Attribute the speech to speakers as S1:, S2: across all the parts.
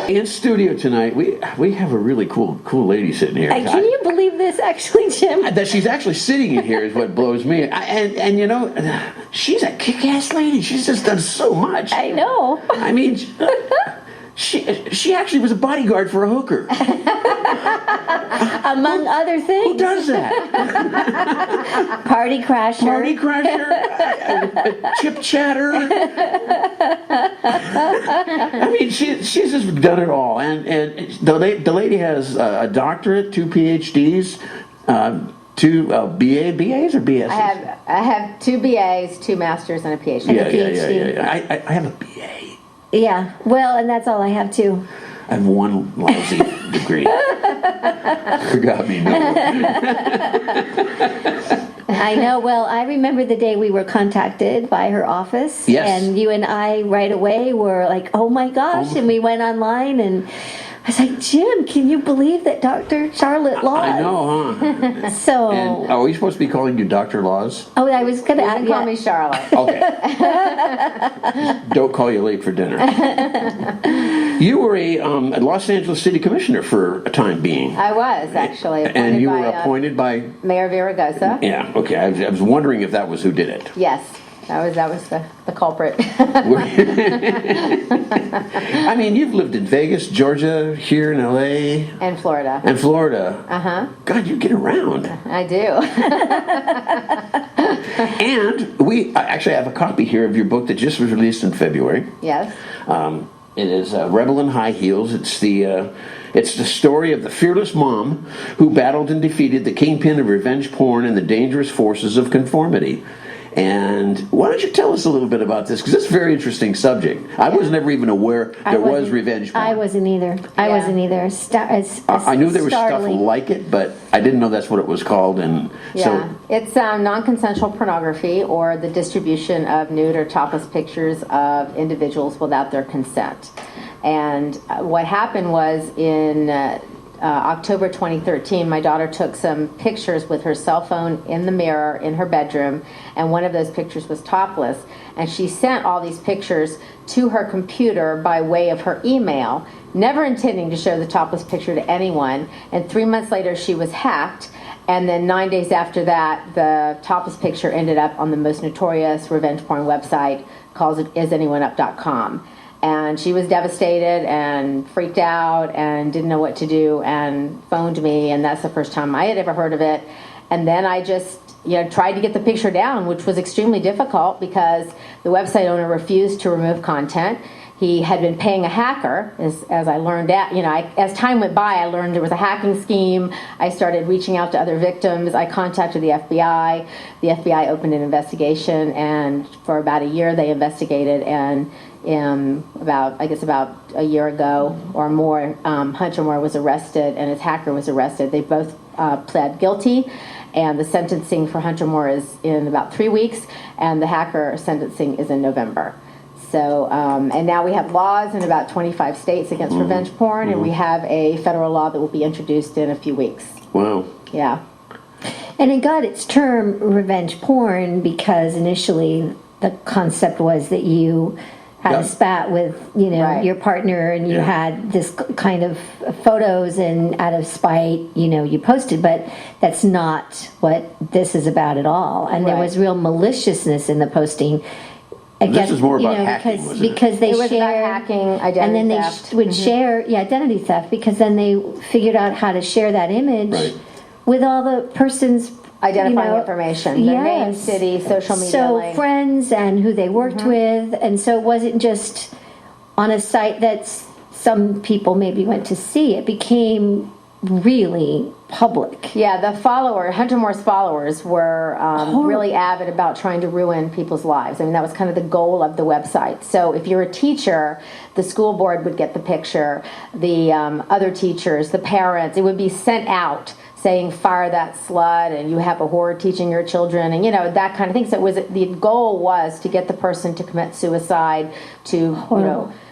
S1: In studio tonight, we have a really cool lady sitting here.
S2: Can you believe this, actually, Jim?
S1: That she's actually sitting in here is what blows me. And you know, she's a kick-ass lady. She's just done so much.
S2: I know.
S1: I mean, she actually was a bodyguard for a hooker.
S2: Among other things.
S1: Who does that?
S2: Party crasher.
S1: Party crasher, chip chatter. I mean, she's just done it all. And the lady has a doctorate, 2 PhDs, 2 BAs or BSs?
S3: I have 2 BAs, 2 masters, and a PhD.
S1: Yeah. I have a BA.
S2: Yeah, well, and that's all I have too.
S1: I have 1 lousy degree. Forgot me. No.
S2: I know. Well, I remember the day we were contacted by her office.
S1: Yes.
S2: And you and I right away were like, oh my gosh. And we went online and I was like, Jim, can you believe that Dr. Charlotte Laws?
S1: I know, huh?
S2: So.
S1: And are we supposed to be calling you Dr. Laws?
S2: Oh, I was going to
S3: Call me Charlotte.
S1: Okay. Don't call you late for dinner. You were a Los Angeles City Commissioner for a time being.
S3: I was, actually.
S1: And you were appointed by?
S3: Mayor Viragosa.
S1: Yeah, okay. I was wondering if that was who did it.
S3: Yes. That was the culprit.
S1: I mean, you've lived in Vegas, Georgia, here in LA.
S3: And Florida.
S1: And Florida.
S3: Uh-huh.
S1: God, you get around.
S3: I do.
S1: And we actually have a copy here of your book that just was released in February.
S3: Yes.
S1: It is Rebel in High Heels. It's the story of the fearless mom who battled and defeated the kingpin of revenge porn and the dangerous forces of conformity. And why don't you tell us a little bit about this? Because it's a very interesting subject. I was never even aware there was revenge porn.
S2: I wasn't either. I wasn't either.
S1: I knew there was stuff like it, but I didn't know that's what it was called. And
S3: yeah, it's non-consensual pornography, or the distribution of nude or topless pictures of individuals without their consent. And what happened was in October 2013, my daughter took some pictures with her cell phone in the mirror in her bedroom, and one of those pictures was topless. And she sent all these pictures to her computer by way of her email, never intending to show the topless picture to anyone. And 3 months later, she was hacked. And then 9 days after that, the topless picture ended up on the most notorious revenge porn website called isanyoneup.com. And she was devastated and freaked out and didn't know what to do and phoned me, and that's the first time I had ever heard of it. And then I just tried to get the picture down, which was extremely difficult because the website owner refused to remove content. He had been paying a hacker, as I learned that. As time went by, I learned there was a hacking scheme. I started reaching out to other victims. I contacted the FBI. The FBI opened an investigation, and for about a year they investigated, and about a year ago or more, Hunter Moore was arrested and his hacker was arrested. They both pled guilty, and the sentencing for Hunter Moore is in about 3 weeks, and the hacker sentencing is in November. So, and now we have laws in about 25 states against revenge porn, and we have a federal law that will be introduced in a few weeks.
S1: Wow.
S3: Yeah.
S2: And it got its term revenge porn because initially the concept was that you had a spat with, your partner, and you had this kind of photos, and out of spite, you posted, but that's not what this is about at all. And there was real maliciousness in the posting.
S1: Again, this is more about hacking,
S2: because they
S3: was
S2: share
S3: about hacking, identity
S2: and then
S3: theft.
S2: They would share identity theft, because then they figured out how to share that image with all the person's
S3: identifying information, the name, city, social media link.
S2: Friends and who they worked with, and so it wasn't just on a site that some people maybe went to see. It became really public.
S3: Yeah, Hunter Moore's followers were really avid about trying to ruin people's lives. I mean, that was kind of the goal of the website. So if you're a teacher, the school board would get the picture, the other teachers, the parents, it would be sent out saying, fire that slut, and you have a whore teaching your children, and that kind of thing. So the goal was to get the person to commit suicide, to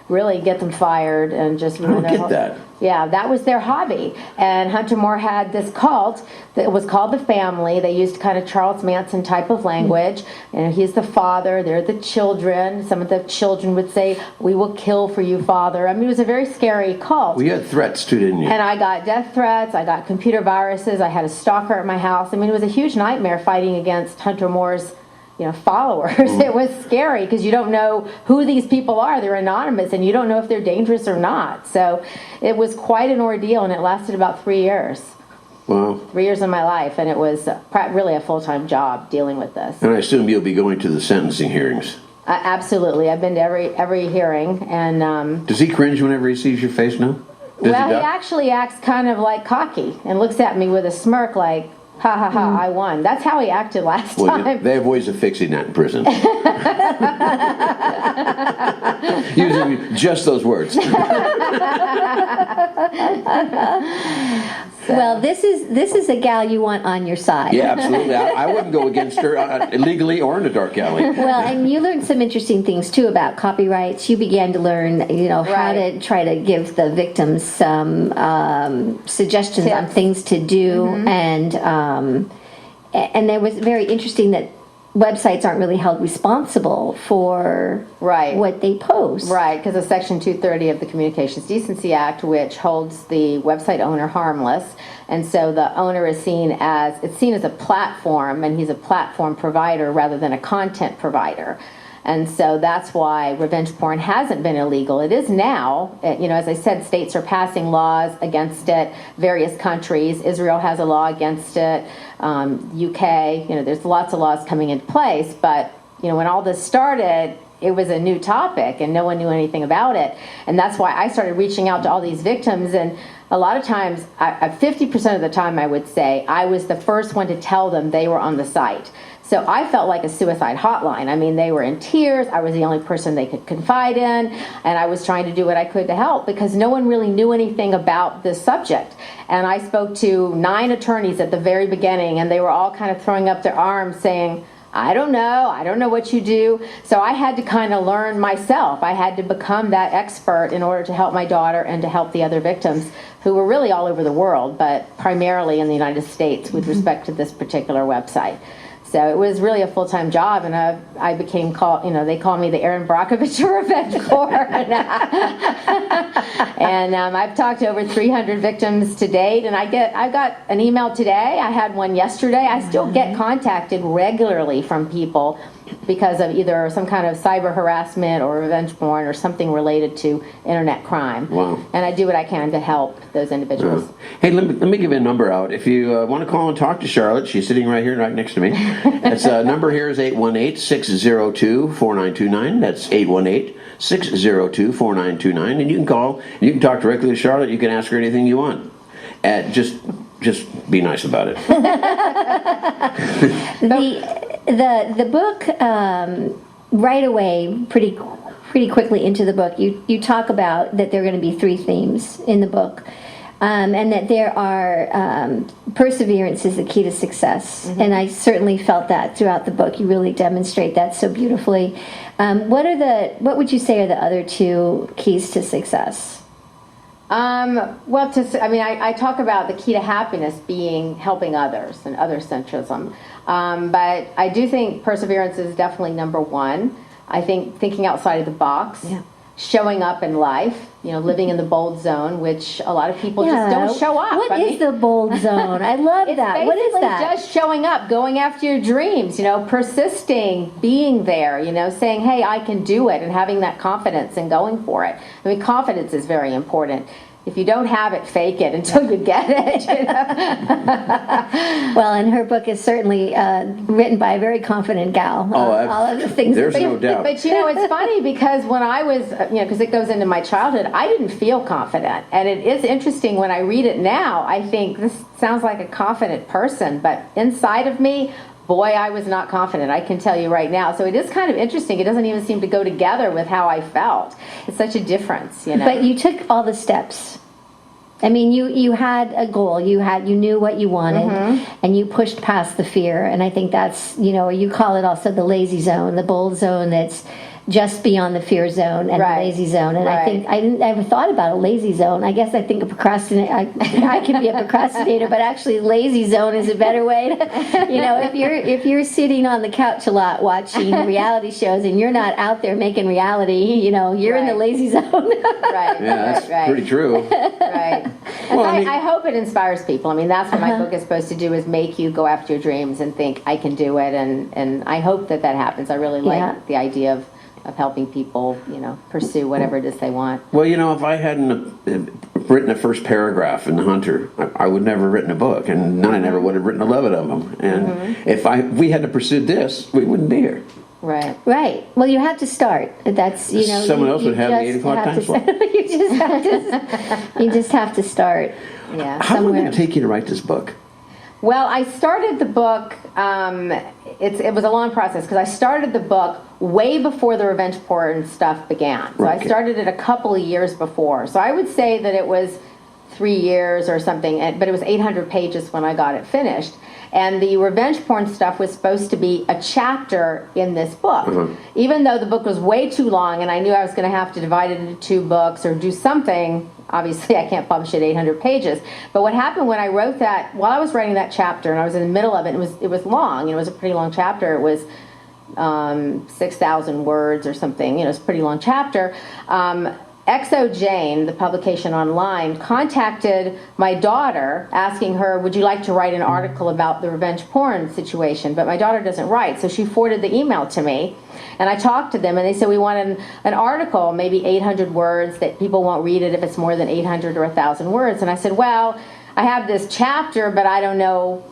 S3: really get them fired and just
S1: I don't get that.
S3: Yeah, that was their hobby. And Hunter Moore had this cult that was called the Family. They used kind of Charles Manson type of language. And he's the father, they're the children. Some of the children would say, "We will kill for you, Father." I mean, it was a very scary cult.
S1: Well, you had threats too, didn't you?
S3: And I got death threats, I got computer viruses, I had a stalker at my house. I mean, it was a huge nightmare fighting against Hunter Moore's followers. It was scary because you don't know who these people are. They're anonymous, and you don't know if they're dangerous or not. So it was quite an ordeal, and it lasted about 3 years.
S1: Wow.
S3: 3 years of my life, and it was really a full-time job dealing with this.
S1: And I assume you'll be going to the sentencing hearings.
S3: Absolutely. I've been to every hearing, and
S1: does he cringe whenever he sees your face now?
S3: Well, he actually acts kind of like cocky and looks at me with a smirk like, "Ha ha ha, I won." That's how he acted last time.
S1: They have ways of fixing that in prison. Using just those words.
S2: Well, this is a gal you want on your side.
S1: Yeah, absolutely. I wouldn't go against her illegally or in a dark alley.
S2: Well, and you learned some interesting things too about copyrights. You began to learn, how to try to give the victims some suggestions on things to do, and it was very interesting that websites aren't really held responsible for what they post. Right,
S3: because of Section 230 of the Communications Decency Act, which holds the website owner harmless. And so the owner is seen as a platform, and he's a platform provider rather than a content provider. And so that's why revenge porn hasn't been illegal. It is now. As I said, states are passing laws against it. Various countries. Israel has a law against it. UK. There's lots of laws coming into place. But when all this started, it was a new topic, and no one knew anything about it. And that's why I started reaching out to all these victims. And a lot of times, 50% of the time, I would say, I was the first one to tell them they were on the site. So I felt like a suicide hotline. I mean, they were in tears. I was the only person they could confide in, and I was trying to do what I could to help because no one really knew anything about this subject. And I spoke to 9 attorneys at the very beginning, and they were all kind of throwing up their arms saying, I don't know what you do. So I had to kind of learn myself. I had to become that expert in order to help my daughter and to help the other victims who were really all over the world, but primarily in the United States with respect to this particular website. So it was really a full-time job, and I became they call me the Erin Brockovich of revenge porn. And I've talked to over 300 victims to date, and I got an email today. I had one yesterday. I still get contacted regularly from people because of either some kind of cyber harassment or revenge porn or something related to internet crime.
S1: Wow.
S3: And I do what I can to help those individuals.
S1: Hey, let me give you a number out. If you want to call and talk to Charlotte, she's sitting right here, right next to me. It's number here is 818-602-4929. That's 818-602-4929. And you can call, and you can talk directly to Charlotte. You can ask her anything you want. Just be nice about it.
S2: The book, right away, pretty quickly into the book, you talk about that there are going to be 3 themes in the book, and that there are perseverance is the key to success. And I certainly felt that throughout the book. You really demonstrate that so beautifully. What would you say are the other 2 keys to success?
S3: I talk about the key to happiness being helping others and other-centrism. But I do think perseverance is definitely number 1. I think thinking outside of the box, showing up in life, living in the bold zone, which a lot of people just don't show up.
S2: What is the bold zone? I love that. What is that?
S3: Just showing up, going after your dreams, persisting, being there, saying, hey, I can do it, and having that confidence and going for it. I mean, confidence is very important. If you don't have it, fake it until you get it.
S2: Well, and her book is certainly written by a very confident gal.
S1: All
S2: of the things.
S1: There's no doubt.
S3: But it's funny because when I was, because it goes into my childhood, I didn't feel confident. And it is interesting when I read it now, I think this sounds like a confident person, but inside of me, boy, I was not confident. I can tell you right now. So it is kind of interesting. It doesn't even seem to go together with how I felt. It's such a difference,
S2: But you took all the steps. I mean, you had a goal. You knew what you wanted, and you pushed past the fear. And I think that's, you call it also the lazy zone, the bold zone. That's just beyond the fear zone and
S3: Right.
S2: the lazy zone. And I
S3: Right.
S2: think I didn't ever thought about a lazy zone. I guess I think a procrastinator. I can be a procrastinator, but actually, lazy zone is a better way to. If you're sitting on the couch a lot watching reality shows and you're not out there making reality, you're in the
S3: Right.
S2: lazy zone.
S3: Right.
S1: Yeah, that's
S3: right.
S1: pretty true.
S3: Right. And
S1: Well,
S3: so
S1: I mean-
S3: I hope it inspires people. I mean, that's what my book is supposed to do, is make you go after your dreams and think, I can do it. And I hope that happens. I really like
S2: Yeah.
S3: the idea of helping people, pursue whatever it is they want.
S1: Well, if I hadn't written the first paragraph in The Hunter, I would never have written a book, and I never would have written 11 of them. And if we hadn't pursued this, we wouldn't be here.
S3: Right.
S2: Right. Well, you have to start. That's
S1: Someone else would have the 8 o'clock time slot.
S2: You just have to start.
S3: Yeah.
S1: How long did
S2: somewhere.
S1: it take you to write this book?
S3: Well, I started the book, it was a long process, because I started the book way before the revenge porn stuff began. So
S1: Right.
S3: I started it a couple of years before. So I would say that it was 3 years or something, but it was 800 pages when I got it finished. And the revenge porn stuff was supposed to be a chapter in this book. Even though the book was way too long and I knew I was going to have to divide it into 2 books or do something. Obviously, I can't publish it 800 pages. But what happened when I wrote that, while I was writing that chapter, and I was in the middle of it, it was long. It was a pretty long chapter. It was 6,000 words or something. It's a pretty long chapter. XO Jane, the publication online, contacted my daughter asking her, would you like to write an article about the revenge porn situation? But my daughter doesn't write, so she forwarded the email to me. And I talked to them, and they said, we want an article, maybe 800 words, that people won't read it if it's more than 800 or 1,000 words. And I said, well, I have this chapter, but I don't know,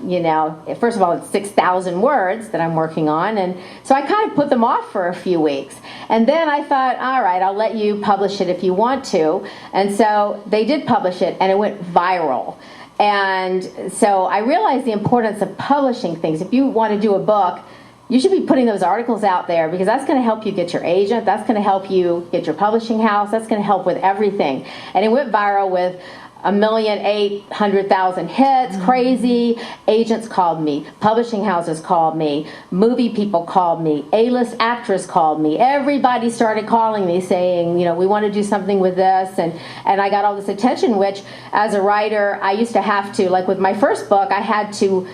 S3: first of all, it's 6,000 words that I'm working on. And so I kind of put them off for a few weeks. And then I thought, all right, I'll let you publish it if you want to. And so they did publish it, and it went viral. And so I realized the importance of publishing things. If you want to do a book, you should be putting those articles out there, because that's going to help you get your agent. That's going to help you get your publishing house. That's going to help with everything. And it went viral with 1,800,000 hits, crazy. Agents called me, publishing houses called me, movie people called me, A-list actress called me. Everybody started calling me saying, we want to do something with this. And I got all this attention, which as a writer, I used to have to, like with my first book, I had to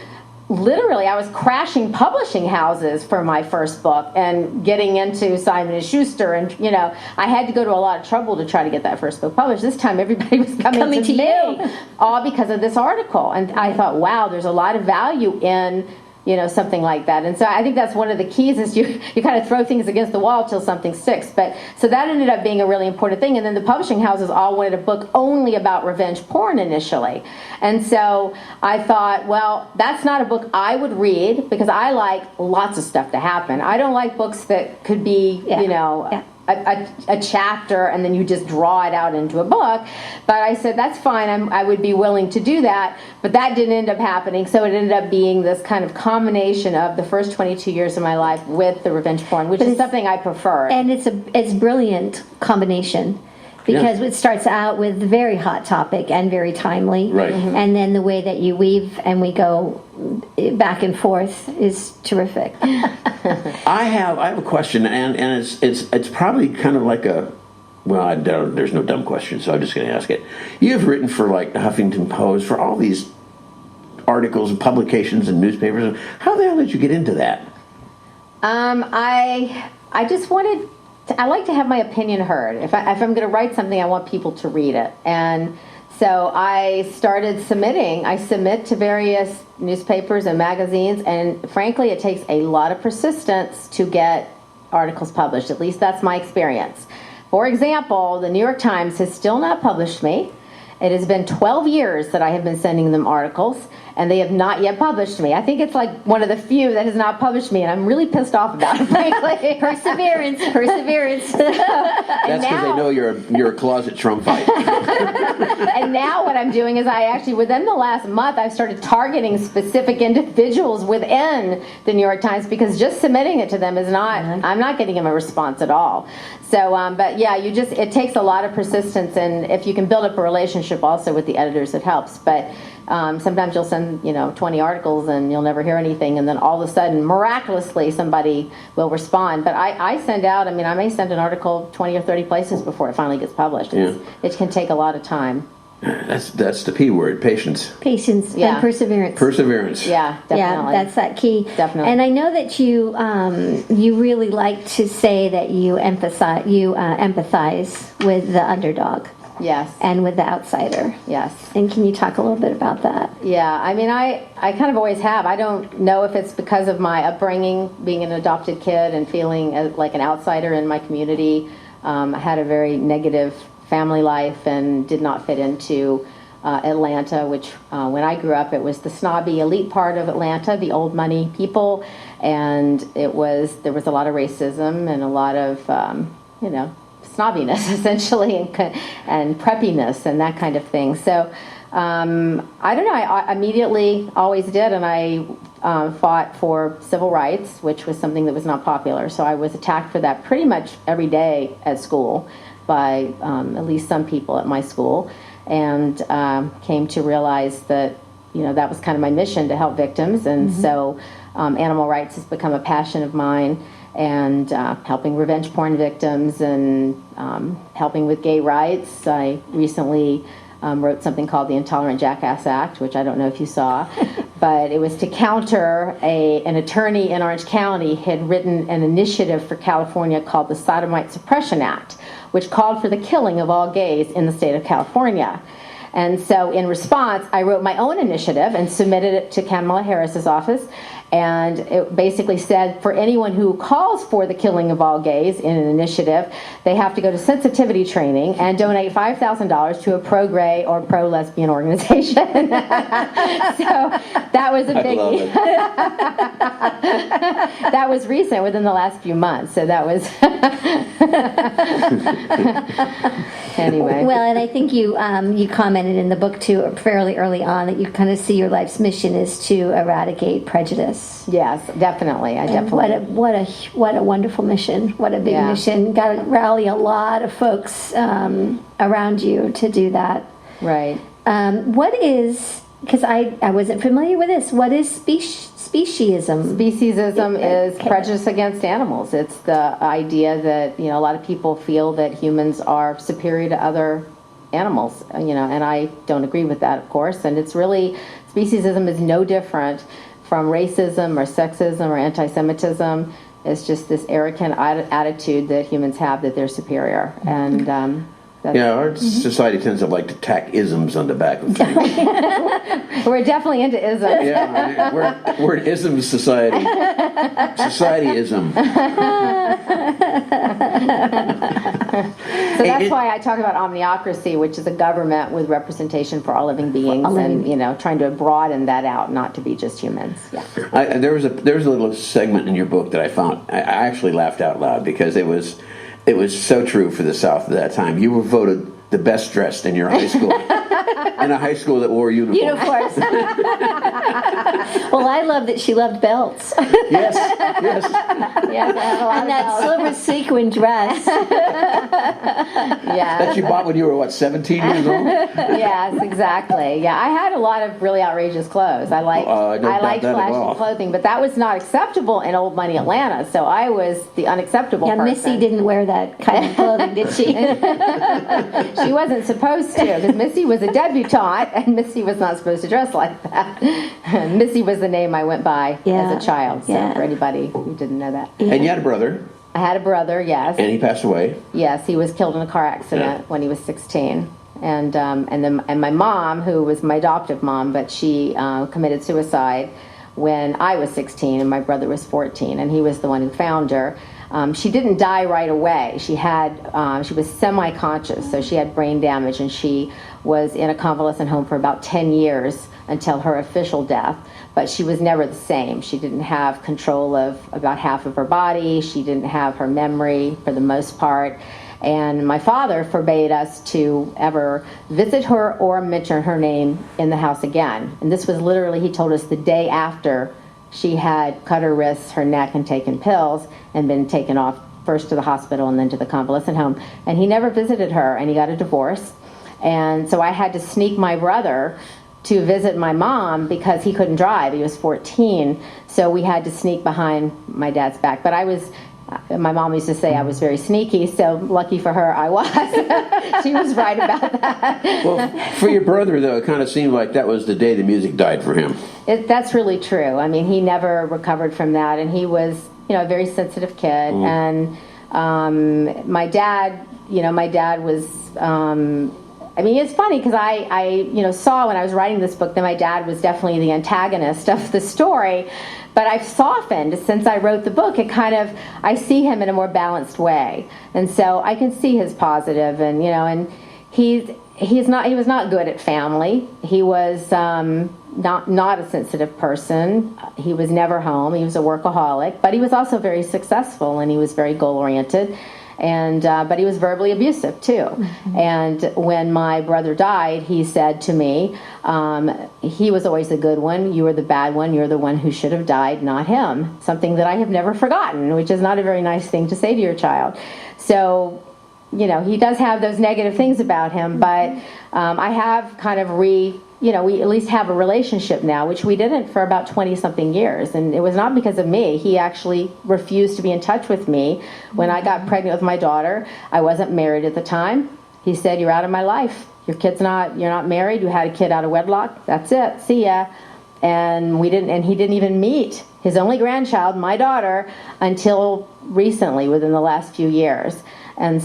S3: literally, I was crashing publishing houses for my first book and getting into Simon & Schuster, and I had to go to a lot of trouble to try to get that first book published. This time everybody was coming to me,
S2: you.
S3: all because of this article. And I thought, wow, there's a lot of value in something like that. And so I think that's one of the keys, is you kind of throw things against the wall till something sticks. But so that ended up being a really important thing. And then the publishing houses all wanted a book only about revenge porn initially. And so I thought, well, that's not a book I would read, because I like lots of stuff to happen. I don't like books that could be, a chapter and then you just draw it out into a book. But I said, that's fine, I would be willing to do that. But that didn't end up happening, so it ended up being this kind of combination of the first 22 years of my life with the revenge porn, which is something I prefer.
S2: And it's brilliant combination, because it starts out with a very hot topic and very timely.
S1: Right.
S2: And then the way that you weave and we go back and forth is terrific.
S1: I have a question, and it's probably kind of like there's no dumb question, so I'm just going to ask it. You've written for like the Huffington Post, for all these articles and publications and newspapers. How the hell did you get into that?
S3: I just wanted I like to have my opinion heard. If I'm going to write something, I want people to read it. And so I started submitting. I submit to various newspapers and magazines, and frankly, it takes a lot of persistence to get articles published. At least that's my experience. For example, the New York Times has still not published me. It has been 12 years that I have been sending them articles, and they have not yet published me. I think it's like one of the few that has not published me, and I'm really pissed off about it, frankly.
S2: Perseverance.
S1: That's because they know you're a closet Trump fighter.
S3: And now what I'm doing is within the last month, I've started targeting specific individuals within the New York Times, because just submitting it to them is not, I'm not getting them a response at all. So, but yeah, it takes a lot of persistence, and if you can build up a relationship also with the editors, it helps. But Sometimes you'll send, 20 articles and you'll never hear anything, and then all of a sudden, miraculously, somebody will respond. But I send out, I may send an article 20 or 30 places before it finally gets published. It can take a lot of time.
S1: That's the P word, patience.
S2: Patience and perseverance.
S1: Perseverance.
S3: Yeah, definitely.
S2: Yeah, that's that key.
S3: Definitely.
S2: And I know that you really like to say that you empathize with the underdog.
S3: Yes.
S2: And with the outsider.
S3: Yes.
S2: And can you talk a little bit about that?
S3: Yeah, I kind of always have. I don't know if it's because of my upbringing, being an adopted kid and feeling like an outsider in my community. I had a very negative family life and did not fit into Atlanta, which when I grew up, it was the snobby elite part of Atlanta, the old money people, and there was a lot of racism and a lot of snobbiness essentially and preppiness and that kind of thing. So I don't know. I immediately always did, and I fought for civil rights, which was something that was not popular. So I was attacked for that pretty much every day at school by at least some people at my school, and came to realize that that was kind of my mission, to help victims. And so animal rights has become a passion of mine, and helping revenge porn victims and helping with gay rights. I recently wrote something called the Intolerant Jackass Act, which I don't know if you saw, but it was to counter an attorney in Orange County had written an initiative for California called the Sodomite Suppression Act, which called for the killing of all gays in the state of California. And so in response, I wrote my own initiative and submitted it to Kamala Harris's office. And it basically said for anyone who calls for the killing of all gays in an initiative, they have to go to sensitivity training and donate $5,000 to a pro-gay or pro-lesbian organization. So that was a biggie. That was recent, within the last few months. So that was anyway.
S2: Well, and I think you commented in the book too, fairly early on, that you kind of see your life's mission is to eradicate prejudice.
S3: Yes, definitely.
S2: What a wonderful mission. What a big mission. Got to rally a lot of folks around you to do that.
S3: Right.
S2: What is, because I wasn't familiar with this, what is speciesism?
S3: Speciesism is prejudice against animals. It's the idea that, a lot of people feel that humans are superior to other animals, and I don't agree with that, of course. And it's really, speciesism is no different from racism or sexism or anti-Semitism. It's just this arrogant attitude that humans have that they're superior. And
S1: our society tends to like to tack isms on the back of things.
S3: We're definitely into isms.
S1: Yeah, we're an ism society. Society-ism.
S3: So that's why I talk about omniocracy, which is a government with representation for all living beings, and trying to broaden that out, not to be just humans. Yeah.
S1: There was a little segment in your book that I found. I actually laughed out loud because it was so true for the South at that time. You were voted the best dressed in your high school. In a high school that wore uniforms.
S2: Uniforms. Well, I love that she loved belts.
S1: Yes.
S2: Yeah, and that silver sequin dress.
S3: Yeah.
S1: That you bought when you were, 17 years old?
S3: Yes, exactly. Yeah, I had a lot of really outrageous clothes. I liked flashy clothing, but that was not acceptable in old money Atlanta, so I was the unacceptable person.
S2: Missy didn't wear that kind of clothing, did she?
S3: She wasn't supposed to, because Missy was a debutante, and Missy was not supposed to dress like that. Missy was the name I went by as a child, so for anybody who didn't know that.
S1: Yeah. And you had a brother.
S3: I had a brother, yes.
S1: And he passed away.
S3: Yes, he was killed in a car accident when he was 16. And my mom, who was my adoptive mom, but she committed suicide when I was 16 and my brother was 14, and he was the one who found her. She didn't die right away. She was semi-conscious, so she had brain damage, and she was in a convalescent home for about 10 years until her official death. But she was never the same. She didn't have control of about half of her body. She didn't have her memory for the most part. And my father forbade us to ever visit her or mention her name in the house again. And this was literally, he told us, the day after she had cut her wrists, her neck, and taken pills and been taken off first to the hospital and then to the convalescent home. And he never visited her, and he got a divorce. And so I had to sneak my brother to visit my mom because he couldn't drive. He was 14, so we had to sneak behind my dad's back. But my mom used to say I was very sneaky, so lucky for her, I was. She was right about that.
S1: Well, for your brother, though, it kind of seemed like that was the day the music died for him.
S3: That's really true. I mean, he never recovered from that, and he was, a very sensitive kid. And my dad was. I mean, it's funny because I saw when I was writing this book that my dad was definitely the antagonist of the story, but I've softened since I wrote the book. I see him in a more balanced way, and so I can see his positive, and he was not good at family. He was not a sensitive person. He was never home. He was a workaholic, but he was also very successful, and he was very goal oriented. And but he was verbally abusive too. Mm-hmm. And when my brother died, he said to me, he was always the good one. You were the bad one. You're the one who should have died, not him. Something that I have never forgotten, which is not a very nice thing to say to your child. So, he does have those negative things about him, but I have kind of we at least have a relationship now, which we didn't for about 20-something years. And it was not because of me. He actually refused to be in touch with me. When I got pregnant with my daughter, I wasn't married at the time. He said, "You're out of my life. You're not married. You had a kid out of wedlock. That's it. See ya." And he didn't even meet his only grandchild, my daughter, until recently, within the last few years. And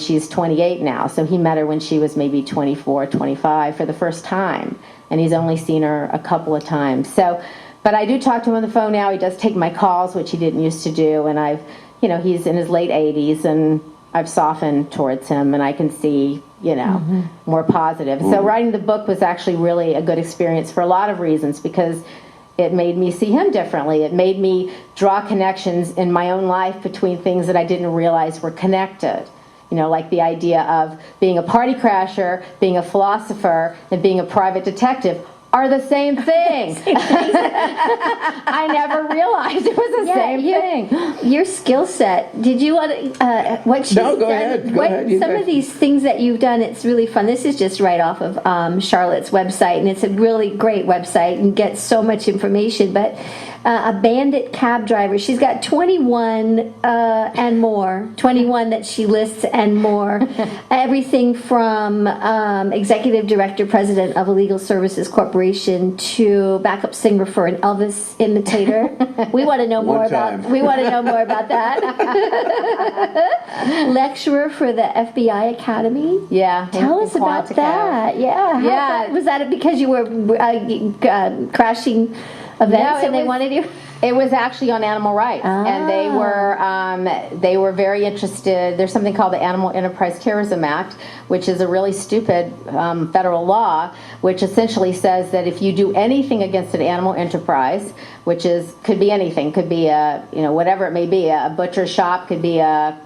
S3: she's 28 now, so he met her when she was maybe 24, 25 for the first time, and he's only seen her a couple of times. So, but I do talk to him on the phone now. He does take my calls, which he didn't used to do, and he's in his late 80s, and I've softened towards him, and I can see, more positive. So writing the book was actually really a good experience for a lot of reasons, because it made me see him differently. It made me draw connections in my own life between things that I didn't realize were connected. Like the idea of being a party crasher, being a philosopher, and being a private detective are the same thing. I never realized it was the same thing.
S2: Your skill set. Did you want to, what she's
S1: No, go
S2: done,
S1: ahead. Go ahead.
S2: Some of these things that you've done, it's really fun. This is just right off of Charlotte's website, and it's a really great website and gets so much information. But a bandit cab driver, she's got 21 and more, 21 that she lists and more. Everything from executive director, president of a legal services corporation, to backup singer for an Elvis imitator. We want to know more about that. Lecturer for the FBI Academy.
S3: Yeah.
S2: Tell us about that. Yeah.
S3: Yeah.
S2: Was that because you were crashing events and they wanted you?
S3: It was actually on animal rights, and they were very interested. There's something called the Animal Enterprise Terrorism Act, which is a really stupid federal law, which essentially says that if you do anything against an animal enterprise, which could be anything, could be whatever it may be, a butcher shop, could be an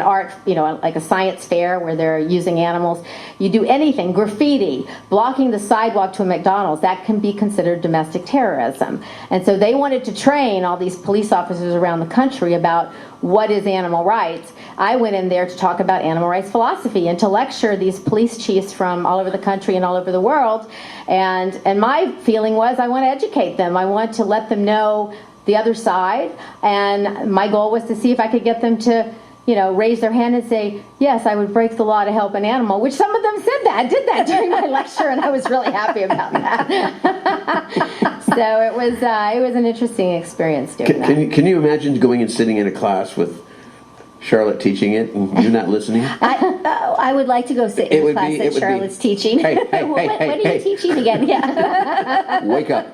S3: art, like a science fair where they're using animals. You do anything, graffiti, blocking the sidewalk to a McDonald's, that can be considered domestic terrorism. And so they wanted to train all these police officers around the country about what is animal rights. I went in there to talk about animal rights philosophy and to lecture these police chiefs from all over the country and all over the world. And my feeling was I want to educate them. I want to let them know the other side. And my goal was to see if I could get them to raise their hand and say, yes, I would break the law to help an animal, which some of them did that during my lecture, and I was really happy about that. So it was an interesting experience doing that.
S1: Can you imagine going and sitting in a class with Charlotte teaching it and you're not listening?
S2: I would like to go sit in the class that Charlotte's teaching.
S1: Hey,
S2: when are you teaching again? Yeah.
S1: Wake up.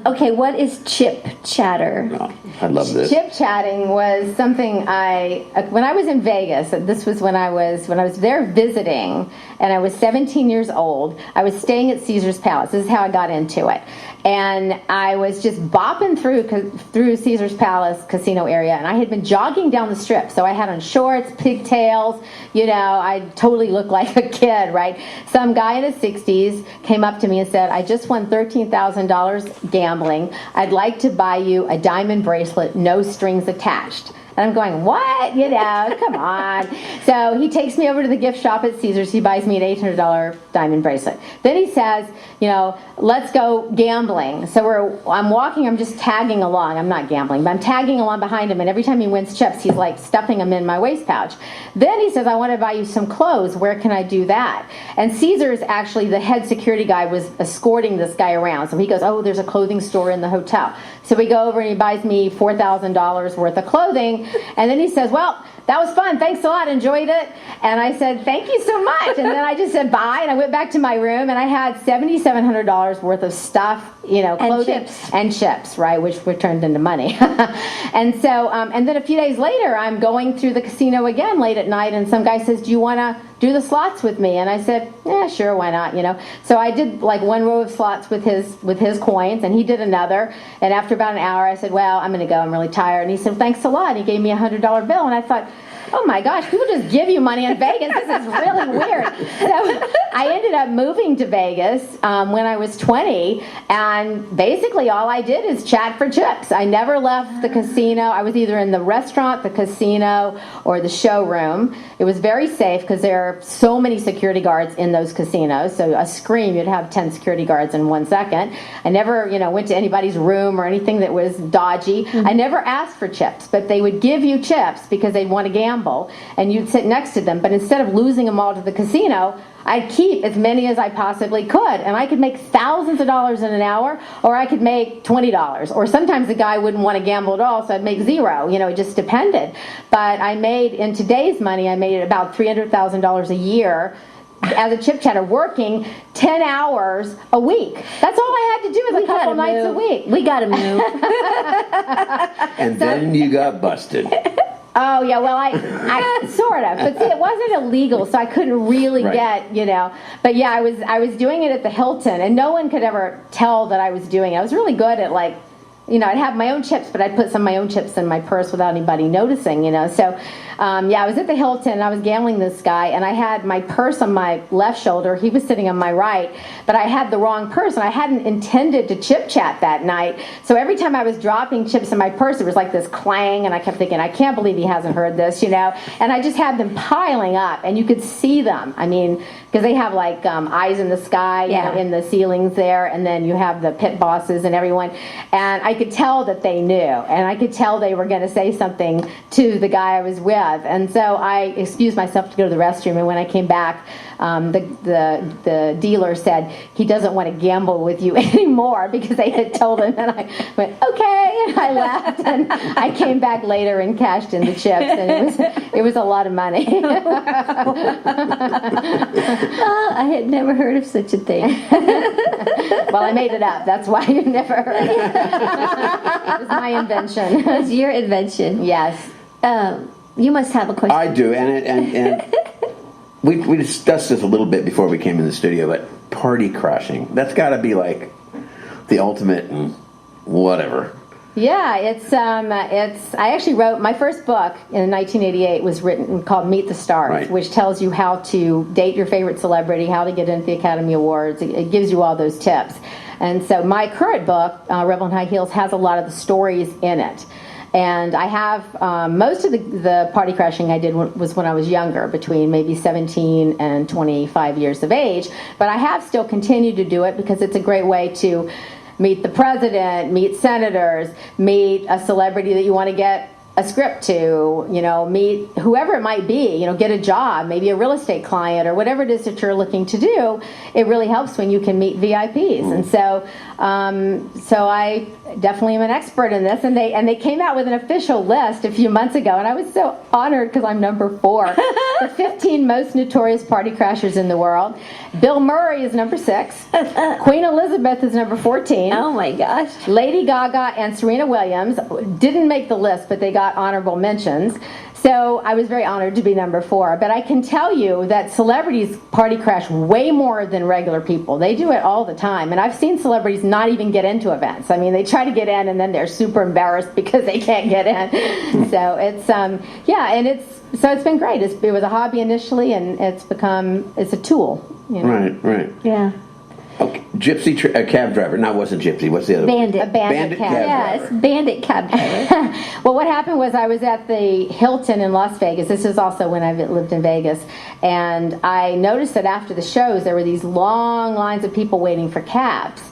S2: Okay, what is chip chatter?
S1: Oh, I love this.
S3: Chip chatting was something when I was in Vegas, this was when I was there visiting, and I was 17 years old. I was staying at Caesar's Palace. This is how I got into it. And I was just bopping through Caesar's Palace casino area, and I had been jogging down the strip. So I had on shorts, pigtails, I totally looked like a kid, right? Some guy in his 60s came up to me and said, I just won $13,000 gambling. I'd like to buy you a diamond bracelet, no strings attached. And I'm going, what? You know, come on. So he takes me over to the gift shop at Caesars. He buys me an $800 diamond bracelet. Then he says, you know, let's go gambling. So I'm walking, I'm just tagging along. I'm not gambling, but I'm tagging along behind him. And every time he wins chips, he's like stuffing them in my waist pouch. Then he says, I want to buy you some clothes. Where can I do that? And Caesars, actually, the head security guy was escorting this guy around. So he goes, oh, there's a clothing store in the hotel. So we go over and he buys me $4,000 worth of clothing. And then he says, well, that was fun. Thanks a lot. Enjoyed it. And I said, thank you so much. And then I just said bye. And I went back to my room and I had $7,700 worth of stuff, you know, clothing and chips, right, which were turned into money. And so, and then a few days later, I'm going through the casino again late at night. And some guy says, do you want to do the slots with me? And I said, yeah, sure, why not, you know. So I did like one row of slots with his coins, and he did another. And after about an hour, I said, well, I'm going to go. I'm really tired. And he said, thanks a lot. And he gave me a $100 bill. And I thought, oh my gosh, people just give you money in Vegas. This is really weird. So I ended up moving to Vegas when I was 20, and basically all I did is chat for chips. I never left the casino. I was either in the restaurant, the casino, or the showroom. It was very safe because there are so many security guards in those casinos. So a scream, you'd have 10 security guards in 1 second. I never, you know, went to anybody's room or anything that was dodgy. I never asked for chips, but they would give you chips because they'd want to gamble. And you'd sit next to them, but instead of losing them all to the casino, I'd keep as many as I possibly could, and I could make thousands of dollars in an hour, or I could make $20, or sometimes the guy wouldn't want to gamble at all, so I'd make zero. You know, it just depended. But I made, in today's money, I made about $300,000 a year as a chip chatter, working 10 hours a week. That's all I had to do, was a couple nights a week.
S2: We got to move.
S1: And then you got busted.
S3: Oh, yeah, well, I sort of. But see, it wasn't illegal, so I couldn't really get, you know. But yeah, I was doing it at the Hilton, and no one could ever tell that I was doing it. I was really good at, like, you know, I'd have my own chips, but I'd put some of my own chips in my purse without anybody noticing, you know. So, yeah, I was at the Hilton, and I was gambling this guy, and I had my purse on my left shoulder. He was sitting on my right, but I had the wrong purse, and I hadn't intended to chip chat that night. So every time I was dropping chips in my purse, it was like this clang, and I kept thinking, I can't believe he hasn't heard this, you know. And I just had them piling up, and you could see them. I mean, because they have like eyes in the sky, you know, in the ceilings there, and then you have the pit bosses and everyone. And I could tell that they knew, and I could tell they were going to say something to the guy I was with. And so I excused myself to go to the restroom, and when I came back, the dealer said he doesn't want to gamble with you anymore because they had told him. And I went, okay, and I left, and I came back later and cashed in the chips, and it was a lot of money.
S2: Oh, I had never heard of such a thing.
S3: Well, I made it up. That's why you never heard of it. It was my invention.
S2: It was your invention.
S3: Yes.
S2: You must have a question.
S1: I do, and we discussed this a little bit before we came in the studio, but party crashing, that's got to be like the ultimate and whatever.
S3: Yeah, it's I actually wrote my first book in 1988 was written called Meet the Stars, which tells you how to date your favorite celebrity, how to get into the Academy Awards. It gives you all those tips. And so my current book, Rebel in High Heels, has a lot of the stories in it. And I have, most of the party crashing I did was when I was younger, between maybe 17 and 25 years of age. But I have still continued to do it because it's a great way to meet the president, meet senators, meet a celebrity that you want to get a script to, you know, meet whoever it might be, you know, get a job, maybe a real estate client or whatever it is that you're looking to do. It really helps when you can meet VIPs. And so I definitely am an expert in this, and they came out with an official list a few months ago, and I was so honored because I'm number 4. The 15 most notorious party crashers in the world. Bill Murray is number 6. Queen Elizabeth is number 14.
S2: Oh my gosh.
S3: Lady Gaga and Serena Williams didn't make the list, but they got honorable mentions. So I was very honored to be number 4. But I can tell you that celebrities party crash way more than regular people. They do it all the time. And I've seen celebrities not even get into events. I mean, they try to get in and then they're super embarrassed because they can't get in. So it's, yeah, and it's been great. It was a hobby initially, and it's a tool. You know?
S1: Right.
S2: Yeah.
S1: Okay, gypsy cab driver. No, it wasn't gypsy. What's the other one?
S2: Bandit.
S3: A bandit cab.
S2: Yes, bandit cab driver.
S3: Well, what happened was I was at the Hilton in Las Vegas. This is also when I lived in Vegas. And I noticed that after the shows, there were these long lines of people waiting for cabs.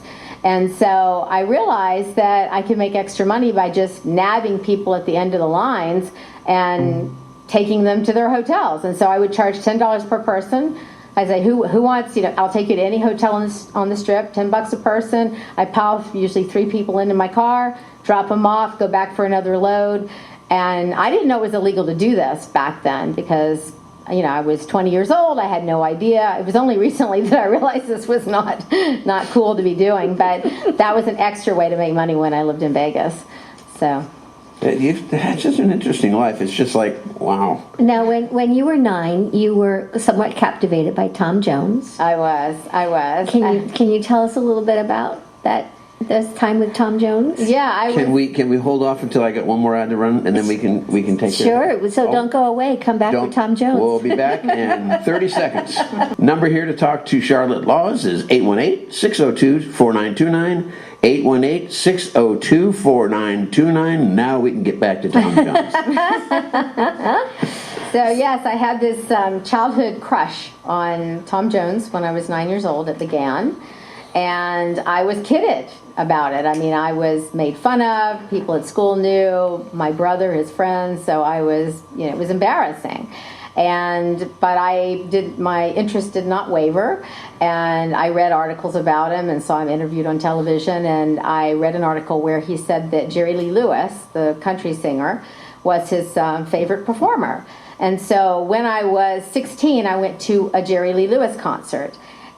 S3: And so I realized that I could make extra money by just nabbing people at the end of the lines and taking them to their hotels. And so I would charge $10 per person. I say, who wants, I'll take you to any hotel on the strip, $10 a person. I pile usually 3 people into my car, drop them off, go back for another load. And I didn't know it was illegal to do this back then because, I was 20 years old. I had no idea. It was only recently that I realized this was not cool to be doing. But that was an extra way to make money when I lived in Vegas. So.
S1: That's just an interesting life. It's just like, wow.
S2: Now, when you were 9, you were somewhat captivated by Tom Jones.
S3: I was.
S2: Can you tell us a little bit about this time with Tom Jones?
S3: Yeah,
S1: Can we hold off until I get one more ad to run, and then we can take
S2: Sure.
S1: care.
S2: So don't go away. Come back with Tom Jones.
S1: We'll be back in 30 seconds. Number here to talk to Charlotte Laws is 818-602-4929. 818-602-4929. Now we can get back to Tom Jones.
S3: So yes, I had this childhood crush on Tom Jones when I was 9 years old. It began, and I was kidded about it. I mean, I was made fun of. People at school knew. My brother, his friends. So I was, it was embarrassing. But my interest did not waver, and I read articles about him and saw him interviewed on television, and I read an article where he said that Jerry Lee Lewis, the country singer, was his favorite performer. And so when I was 16, I went to a Jerry Lee Lewis concert.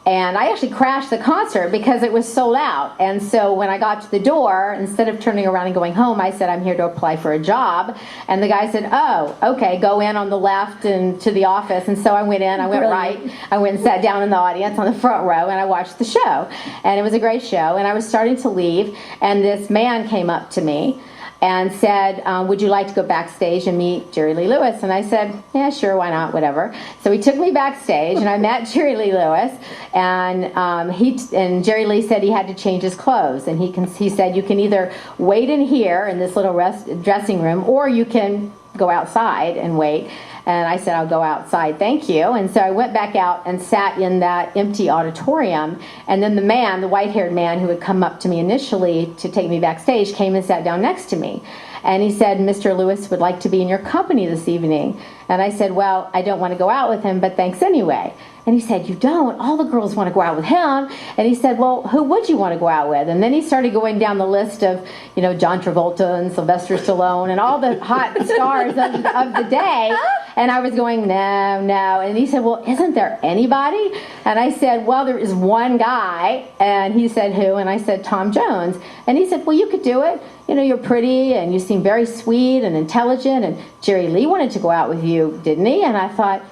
S3: And I actually crashed the concert because it was sold out. And so when I got to the door, instead of turning around and going home, I said, I'm here to apply for a job. And the guy said, oh, okay, go in on the left and to the office. And so I went in, I went right. I went and sat down in the audience on the front row, and I watched the show. And it was a great show. And I was starting to leave, and this man came up to me and said, would you like to go backstage and meet Jerry Lee Lewis? And I said, yeah, sure, why not, whatever. So he took me backstage, and I met Jerry Lee Lewis, and Jerry Lee said he had to change his clothes, and he said, you can either wait in here in this little dressing room, or you can go outside and wait. And I said, I'll go outside, thank you. And so I went back out and sat in that empty auditorium. And then the white-haired man who had come up to me initially to take me backstage came and sat down next to me. And he said, Mr. Lewis would like to be in your company this evening. And I said, well, I don't want to go out with him, but thanks anyway. And he said, you don't? All the girls want to go out with him. And he said, well, who would you want to go out with? And then he started going down the list of, John Travolta and Sylvester Stallone and all the hot stars of the day. And I was going, no. And he said, well, isn't there anybody? And I said, well, there is one guy. And he said, who? And I said, Tom Jones. And he said, well, you could do it. You're pretty and you seem very sweet and intelligent. And Jerry Lee wanted to go out with you, didn't he? And I thought,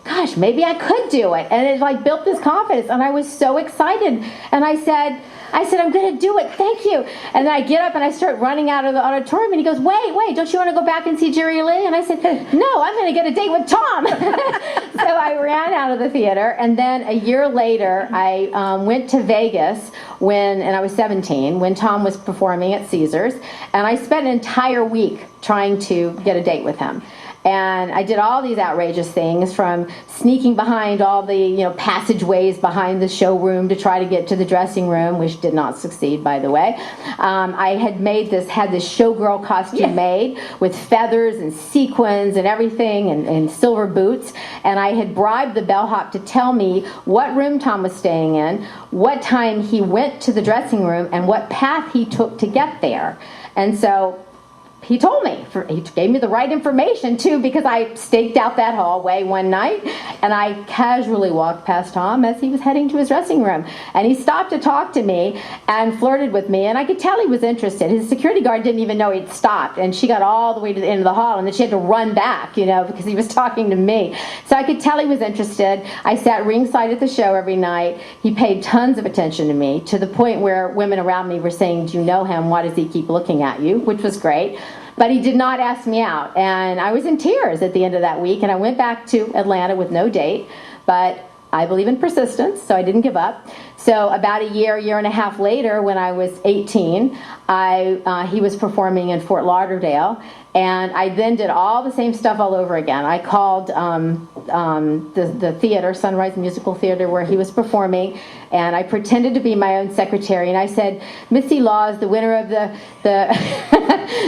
S3: gosh, maybe I could do it. And it built this confidence, and I was so excited. And I said, I'm going to do it. Thank you. And then I get up and I start running out of the auditorium, and he goes, wait, don't you want to go back and see Jerry Lee? And I said, no, I'm going to get a date with Tom. So I ran out of the theater, and then a year later, I went to Vegas and I was 17, when Tom was performing at Caesars, and I spent an entire week trying to get a date with him. And I did all these outrageous things, from sneaking behind all the passageways behind the showroom to try to get to the dressing room, which did not succeed, by the way. I had this showgirl costume made with feathers and sequins and everything, and silver boots. And I had bribed the bellhop to tell me what room Tom was staying in, what time he went to the dressing room, and what path he took to get there. And so he told me, he gave me the right information too, because I staked out that hallway one night, and I casually walked past Tom as he was heading to his dressing room, and he stopped to talk to me and flirted with me, and I could tell he was interested. His security guard didn't even know he'd stopped, and she got all the way to the end of the hall, and then she had to run back, because he was talking to me. So I could tell he was interested. I sat ringside at the show every night. He paid tons of attention to me, to the point where women around me were saying, do you know him? Why does he keep looking at you? Which was great. But he did not ask me out, and I was in tears at the end of that week, and I went back to Atlanta with no date, but I believe in persistence, so I didn't give up. So about a year and a half later, when I was 18, he was performing in Fort Lauderdale, and I then did all the same stuff all over again. I called the theater, Sunrise Musical Theater, where he was performing, and I pretended to be my own secretary, and I said, Missy Laws, the winner of the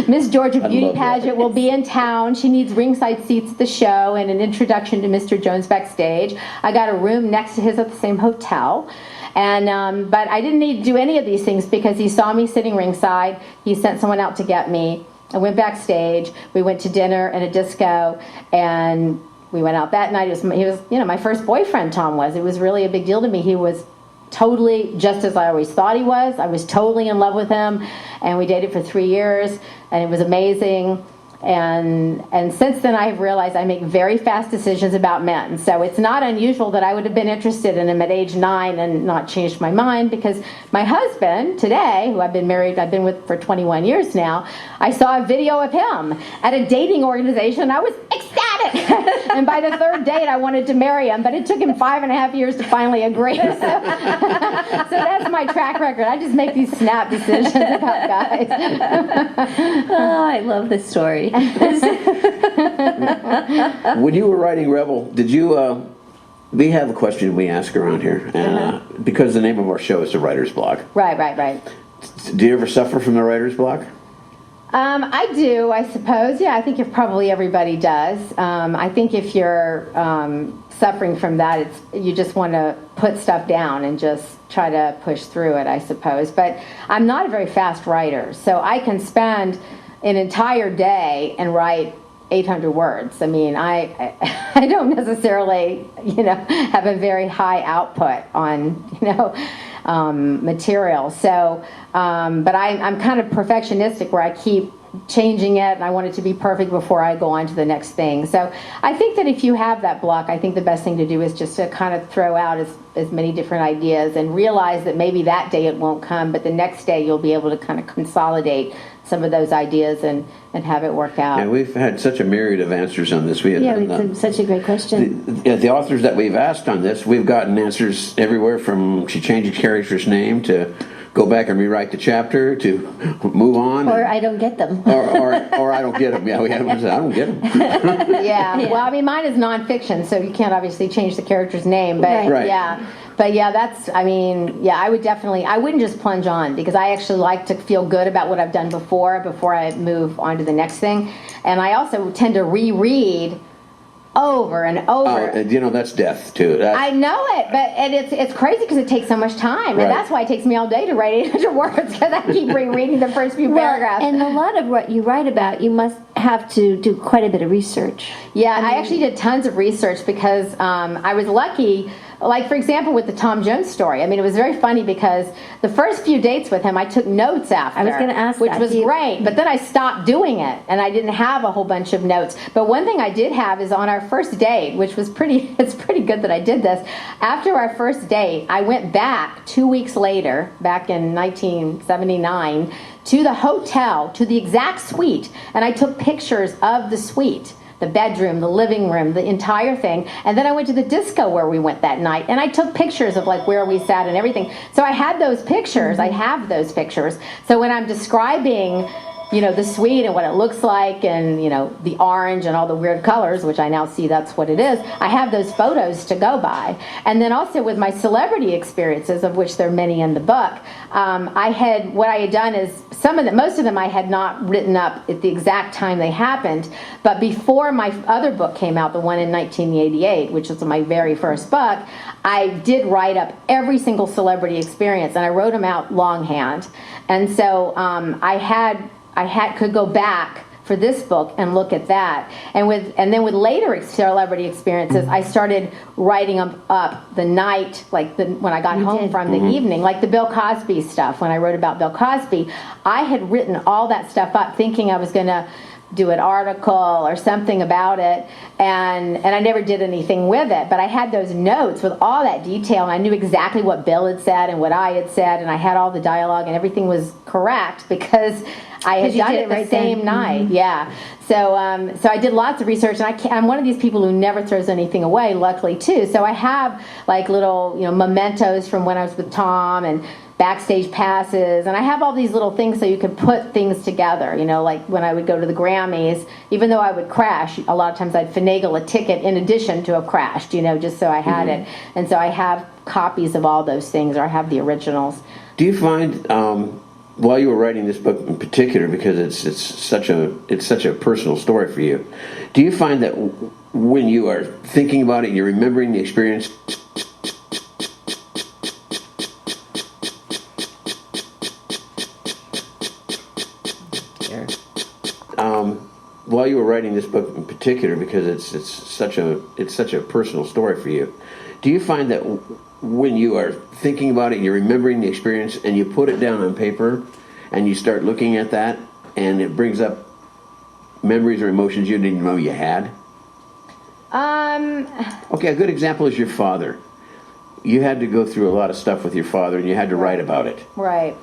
S3: Miss Georgia Beauty Pageant, will be in town. She needs ringside seats at the show and an introduction to Mr. Jones backstage. I got a room next to his at the same hotel. And but I didn't need to do any of these things because he saw me sitting ringside. He sent someone out to get me. I went backstage. We went to dinner and a disco, and we went out that night. He was my first boyfriend. Tom was. It was really a big deal to me. He was totally just as I always thought he was. I was totally in love with him, and we dated for 3 years, and it was amazing. And since then, I've realized I make very fast decisions about men. So it's not unusual that I would have been interested in him at age 9 and not changed my mind, because my husband today, who I've been with for 21 years now, I saw a video of him at a dating organization. I was ecstatic. And by the third date, I wanted to marry him, but it took him 5.5 years to finally agree. So that's my track record. I just make these snap decisions about guys.
S2: Oh, I love this story.
S1: When you were writing Rebel, did you? We have a question we ask around here, because the name of our show is the Writer's Block.
S3: Right.
S1: Do you ever suffer from the writer's block?
S3: I do, I suppose. Yeah, I think probably everybody does. I think if you're suffering from that, you just want to put stuff down and just try to push through it, I suppose. But I'm not a very fast writer, so I can spend an entire day and write 800 words. I mean, I don't necessarily, have a very high output on, material. So, but I'm kind of perfectionistic, where I keep changing it, and I want it to be perfect before I go on to the next thing. So I think that if you have that block, I think the best thing to do is just to kind of throw out as many different ideas and realize that maybe that day it won't come, but the next day you'll be able to kind of consolidate some of those ideas and have it work out.
S1: Yeah, we've had such a myriad of answers on this.
S2: It's such a great question.
S1: The authors that we've asked on this, we've gotten answers everywhere from she changed a character's name to go back and rewrite the chapter to move on.
S2: Or I don't get them.
S1: or I don't get them. Yeah, we have I don't get them.
S3: Yeah. Well, I mean, mine is nonfiction, so you can't obviously change the character's name. But
S1: right.
S3: Yeah. But yeah, I wouldn't just plunge on, because I actually like to feel good about what I've done before I move on to the next thing. And I also tend to reread over and over.
S1: Oh, that's death too.
S3: I know it, and it's crazy because it takes so much time,
S1: right.
S3: And that's why it takes me all day to write 800 words, because I keep rereading the first few paragraphs.
S2: And a lot of what you write about, you must have to do quite a bit of research.
S3: Yeah, I actually did tons of research because I was lucky. Like, for example, with the Tom Jones story. I mean, it was very funny because the first few dates with him, I took notes after.
S2: I was going to ask
S3: which was great. But then I stopped doing it, and I didn't have a whole bunch of notes. But one thing I did have is on our first date, which was it's pretty good that I did this. After our first date, I went back 2 weeks later, back in 1979, to the hotel, to the exact suite, and I took pictures of the suite. The bedroom, the living room, the entire thing. And then I went to the disco where we went that night, and I took pictures of like where we sat and everything. So I had those pictures. I have those pictures. So when I'm describing, the suite and what it looks like, and, the orange and all the weird colors, which I now see that's what it is, I have those photos to go by. And then also with my celebrity experiences, of which there are many in the book, what I had done is most of them I had not written up at the exact time they happened, but before my other book came out, the one in 1988, which was my very first book, I did write up every single celebrity experience, and I wrote them out longhand. And so I could go back for this book and look at that, and then with later celebrity experiences, I started writing them up the night, when I got home from the evening, like the Bill Cosby stuff. When I wrote about Bill Cosby, I had written all that stuff up, thinking I was going to do an article or something about it, and I never did anything with it, but I had those notes with all that detail, and I knew exactly what Bill had said and what I had said, and I had all the dialogue, and everything was correct because I had done it the same night. Yeah. So I did lots of research, and I'm one of these people who never throws anything away, luckily too. So I have like little, mementos from when I was with Tom and backstage passes, and I have all these little things so you could put things together, like when I would go to the Grammys, even though I would crash, a lot of times I'd finagle a ticket in addition to have crashed, just so I had it. And so I have copies of all those things, or I have the originals.
S1: Do you find, while you were writing this book in particular, because it's such a personal story for you, do you find that when you are thinking about it, you're remembering the experience, while you were writing this book in particular, because it's such a personal story for you, do you find that when you are thinking about it, you're remembering the experience, and you put it down on paper, and you start looking at that, and it brings up memories or emotions you didn't know you had? Okay, a good example is your father. You had to go through a lot of stuff with your father, and you had to write about it.
S3: Right.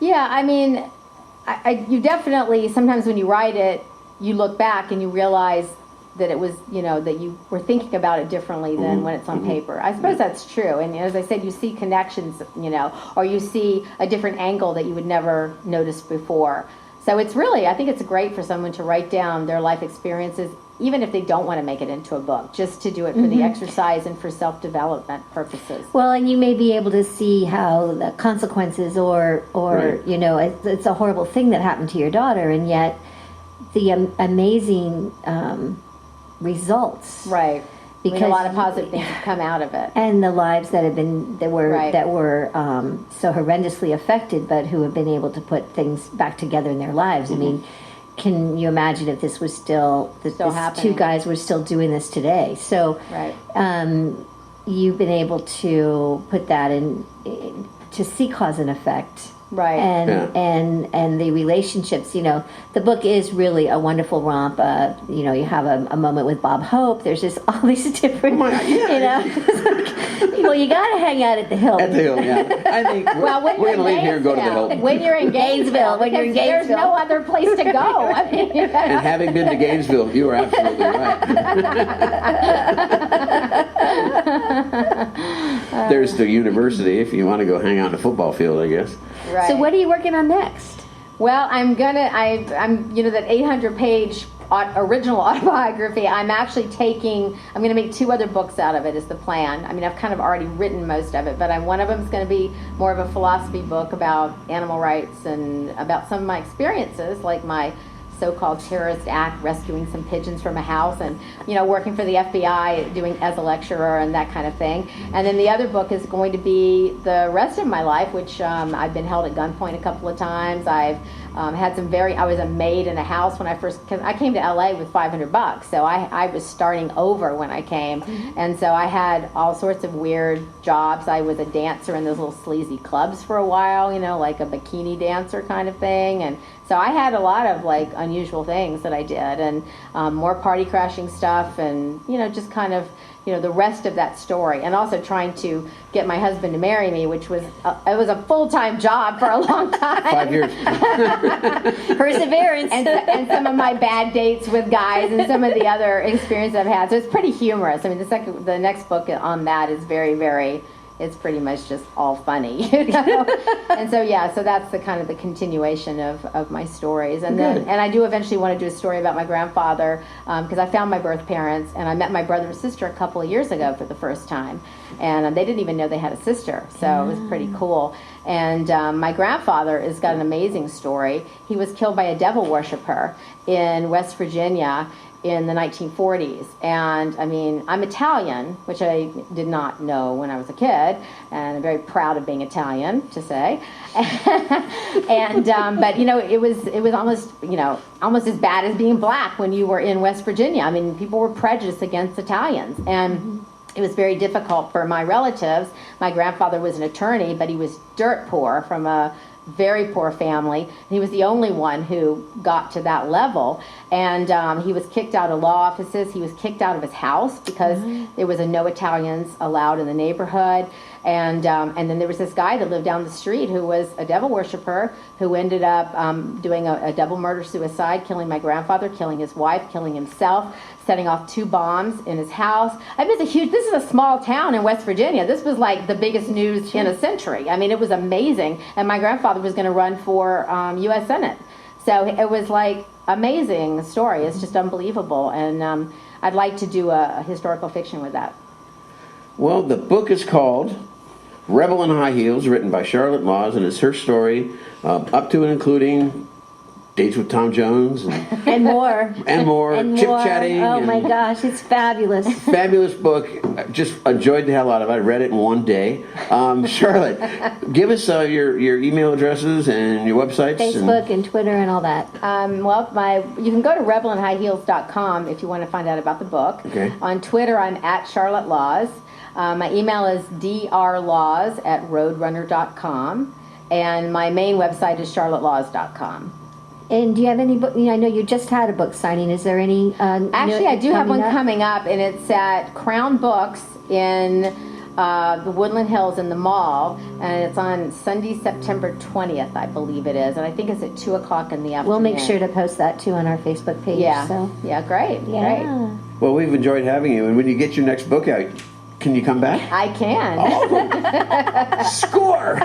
S3: Yeah, I mean, you definitely, sometimes when you write it, you look back and you realize that it was, that you were thinking about it differently than when it's on paper. I suppose that's true. And as I said, you see connections, or you see a different angle that you would never notice before. So it's really, I think it's great for someone to write down their life experiences, even if they don't want to make it into a book, just to do it for the exercise and for self-development purposes.
S2: Well, and you may be able to see how the consequences or
S1: Right.
S2: it's a horrible thing that happened to your daughter, and yet the amazing results.
S3: Right.
S2: Because
S3: a lot of positive things have come out of it.
S2: And the lives that were
S3: Right.
S2: so horrendously affected, but who have been able to put things back together in their lives. I mean, can you imagine if this was still
S3: happening?
S2: two guys were still doing this today? So,
S3: Right.
S2: You've been able to put that in to see cause and effect.
S3: Right.
S2: And the relationships, the book is really a wonderful romp. You have a moment with Bob Hope. There's just all these different, well, you got to hang out at the Hilton.
S1: At the Hill, yeah. I think we're going to leave here and go to the Hilton.
S3: When you're in Gainesville, there's no other place to go. I mean,
S1: And having been to Gainesville, you are absolutely right. There's the university if you want to go hang out on the football field, I guess.
S3: Right.
S2: So what are you working on next?
S3: Well, I'm that 800-page original autobiography. I'm going to make 2 other books out of it is the plan. I mean, I've kind of already written most of it, but one of them is going to be more of a philosophy book about animal rights and about some of my experiences, like my so-called terrorist act, rescuing some pigeons from a house, and working for the FBI, doing as a lecturer and that kind of thing. And then the other book is going to be the rest of my life, which I've been held at gunpoint a couple of times. I've had I was a maid in a house when because I came to LA with $500, so I was starting over when I came, and so I had all sorts of weird jobs. I was a dancer in those little sleazy clubs for a while, like a bikini dancer kind of thing, and so I had a lot of unusual things that I did, and more party crashing stuff, and just kind of the rest of that story, and also trying to get my husband to marry me, which was it was a full-time job for a long time.
S1: 5 years.
S2: Perseverance.
S3: and some of my bad dates with guys, and some of the other experiences I've had. So it's pretty humorous. I mean, the next book on that is very, very. It's pretty much just all funny, And so so that's the kind of the continuation of my stories, and then I do eventually want to do a story about my grandfather, because I found my birth parents, and I met my brother and sister a couple of years ago for the first time, and they didn't even know they had a sister, so it was pretty cool. And my grandfather has got an amazing story. He was killed by a devil worshiper in West Virginia in the 1940s. And I mean, I'm Italian, which I did not know when I was a kid, and I'm very proud of being Italian, to say. And but it was almost as bad as being black when you were in West Virginia. I mean, people were prejudiced against Italians, and it was very difficult for my relatives. My grandfather was an attorney, but he was dirt poor from a very poor family. He was the only one who got to that level. And he was kicked out of law offices. He was kicked out of his house because there was a no Italians allowed in the neighborhood. And then there was this guy that lived down the street who was a devil worshiper who ended up doing a double murder-suicide, killing my grandfather, killing his wife, killing himself, setting off 2 bombs in his house. I mean, this is a small town in West Virginia. This was like the biggest news in a century. I mean, it was amazing. And my grandfather was going to run for U.S. Senate. So it was like amazing story. It's just unbelievable. And I'd like to do a historical fiction with that.
S1: Well, the book is called Rebel in High Heels, written by Charlotte Laws, and it's her story, up to and including dates with Tom Jones
S2: and more.
S1: and more,
S2: And
S1: chit-chatting.
S2: more. Oh my gosh, it's fabulous.
S1: Fabulous book. Just enjoyed the hell out of it. I read it in one day. Charlotte, give us your email addresses and your websites.
S2: Facebook and Twitter and all that.
S3: You can go to rebelinhighheels.com if you want to find out about the book.
S1: Okay.
S3: On Twitter, I'm at Charlotte Laws. My email is drlaws@roadrunner.com. And my main website is charlottelaws.com.
S2: And do you have any book? I know you just had a book signing. Is there any?
S3: Actually, I do have one coming up, and it's at Crown Books in the Woodland Hills in the mall, and it's on Sunday, September 20th, I believe it is, and I think it's at 2 o'clock in the afternoon.
S2: We'll make sure to post that too on our Facebook page.
S3: Yeah,
S2: So.
S3: yeah, great,
S2: Yeah.
S3: great.
S1: Well, we've enjoyed having you, and when you get your next book out, can you come back?
S3: I can.
S1: Oh. Score!